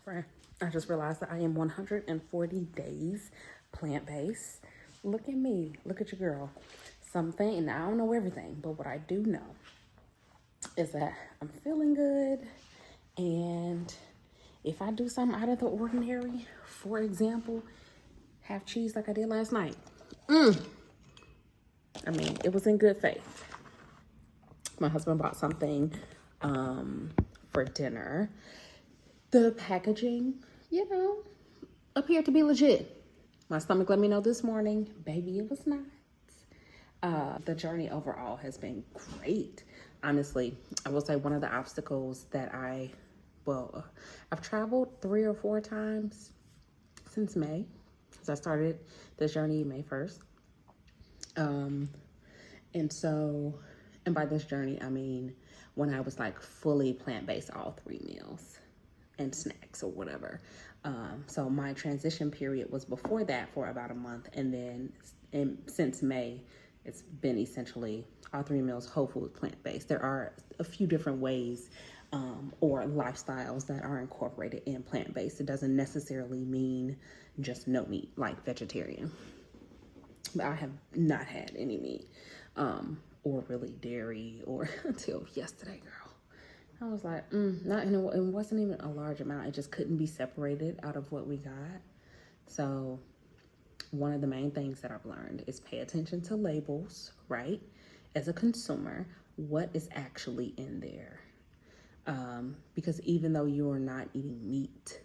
friend. I just realized that I am 140 days plant-based. Look at me. Look at your girl. Something, and I don't know everything, but what I do know is that I'm feeling good. And if I do something out of the ordinary, for example, have cheese like I did last night, I mean, it was in good faith. My husband bought something for dinner. The packaging, appeared to be legit. My stomach let me know this morning, baby, it was not. The journey overall has been great. Honestly, I will say one of the obstacles that I've traveled 3 or 4 times since May, because I started this journey May 1st. And by this journey, I mean when I was like fully plant-based, all 3 meals and snacks or whatever. So my transition period was before that for about a month. And then since May, it's been essentially all 3 meals, whole food, plant-based. There are a few different ways or lifestyles that are incorporated in plant-based. It doesn't necessarily mean just no meat, like vegetarian. But I have not had any meat or really dairy or until yesterday, girl. I was like, it wasn't even a large amount. It just couldn't be separated out of what we got. So one of the main things that I've learned is pay attention to labels, right? As a consumer, what is actually in there? Because even though you are not eating meat,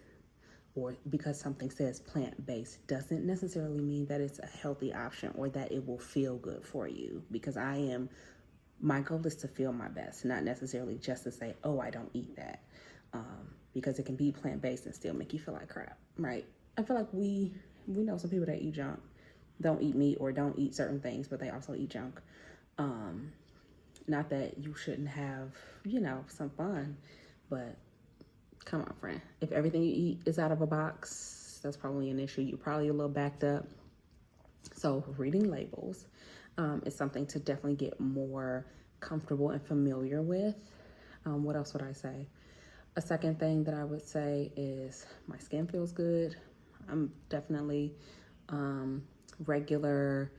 or because something says plant-based, doesn't necessarily mean that it's a healthy option or that it will feel good for you. Because my goal is to feel my best, not necessarily just to say, oh, I don't eat that. Because it can be plant-based and still make you feel like crap, right? I feel like we know some people that eat junk, don't eat meat or don't eat certain things, but they also eat junk. Not that you shouldn't have, some fun, but come on, friend. If everything you eat is out of a box, that's probably an issue. You're probably a little backed up. So reading labels is something to definitely get more comfortable and familiar with. What else would I say? A second thing that I would say is my skin feels good. I'm definitely regular.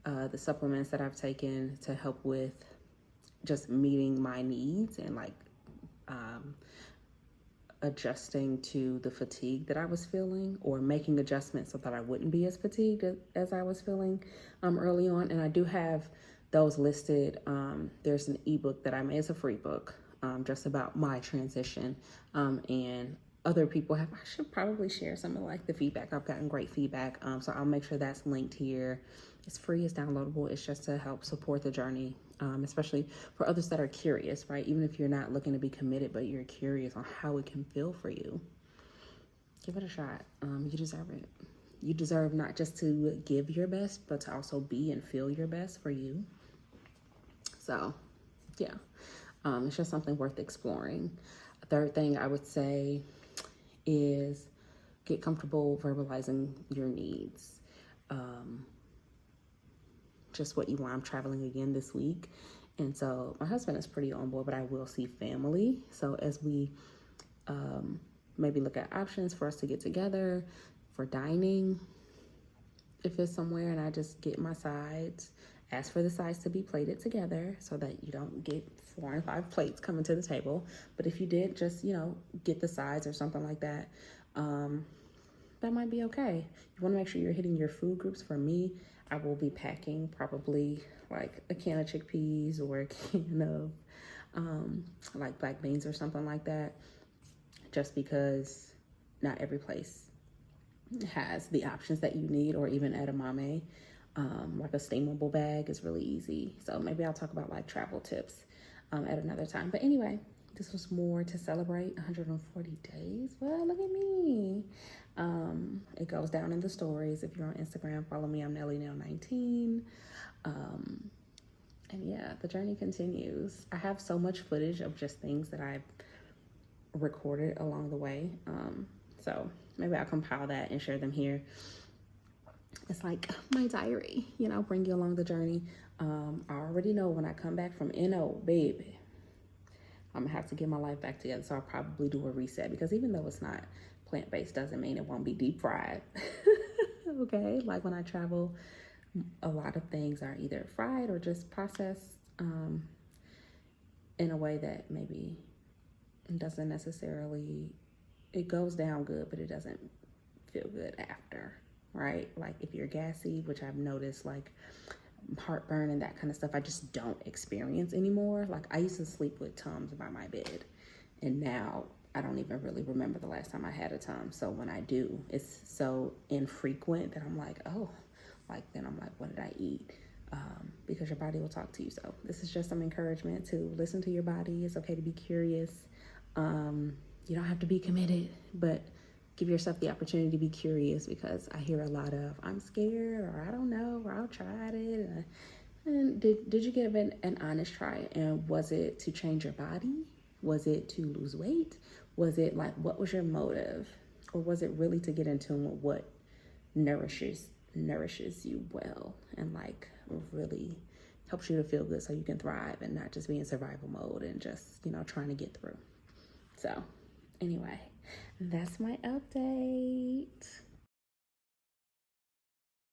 The supplements that I've taken to help with just meeting my needs and adjusting to the fatigue that I was feeling, or making adjustments so that I wouldn't be as fatigued as I was feeling early on. And I do have those listed. There's an ebook that I made. It's a free book just about my transition. And other people I should probably share some of the feedback. I've gotten great feedback. So I'll make sure that's linked here. It's free, it's downloadable. It's just to help support the journey, especially for others that are curious, right? Even if you're not looking to be committed, but you're curious on how it can feel for you, give it a shot. You deserve it. You deserve not just to give your best, but to also be and feel your best for you. So, yeah, it's just something worth exploring. A third thing I would say is get comfortable verbalizing your needs. Just what you want. I'm traveling again this week. And so my husband is pretty on board, but I will see family. So as we maybe look at options for us to get together for dining, if it's somewhere, and I just get my sides, ask for the sides to be plated together so that you don't get 4 and 5 plates coming to the table. But if you did just, get the sides or something like that, that might be okay. You want to make sure you're hitting your food groups. For me, I will be packing probably like a can of chickpeas or a can of black beans or something like that, just because not every place has the options that you need, or even edamame. Like a steamable bag is really easy. So maybe I'll talk about travel tips at another time. But anyway, this was more to celebrate 140 days. Well, look at me. It goes down in the stories. If you're on Instagram, follow me. I'm NellieNail19. And yeah, the journey continues. I have so much footage of just things that I've recorded along the way. So maybe I'll compile that and share them here. It's like my diary, bring you along the journey. I already know when I come back from NO, baby, I'm gonna have to get my life back together. So I'll probably do a reset, because even though it's not plant-based doesn't mean it won't be deep fried. Okay, like when I travel, a lot of things are either fried or just processed in a way that maybe doesn't necessarily, it goes down good, but it doesn't feel good after, right? Like if you're gassy, which I've noticed, like heartburn and that kind of stuff, I just don't experience anymore. Like I used to sleep with Tums by my bed, and now I don't even really remember the last time I had a Tums. So when I do, it's so infrequent that I'm like, oh, like then I'm like, what did I eat? Because your body will talk to you. So this is just some encouragement to listen to your body. It's okay to be curious. You don't have to be committed, but give yourself the opportunity to be curious, because I hear a lot of, I'm scared, or I don't know, or I'll try it. And did you give an honest try? And was it to change your body? Was it to lose weight? Was it like, what was your motive? Or was it really to get in tune with what nourishes you well, and like really helps you to feel good so you can thrive and not just be in survival mode and just, trying to get through. So anyway, that's my update.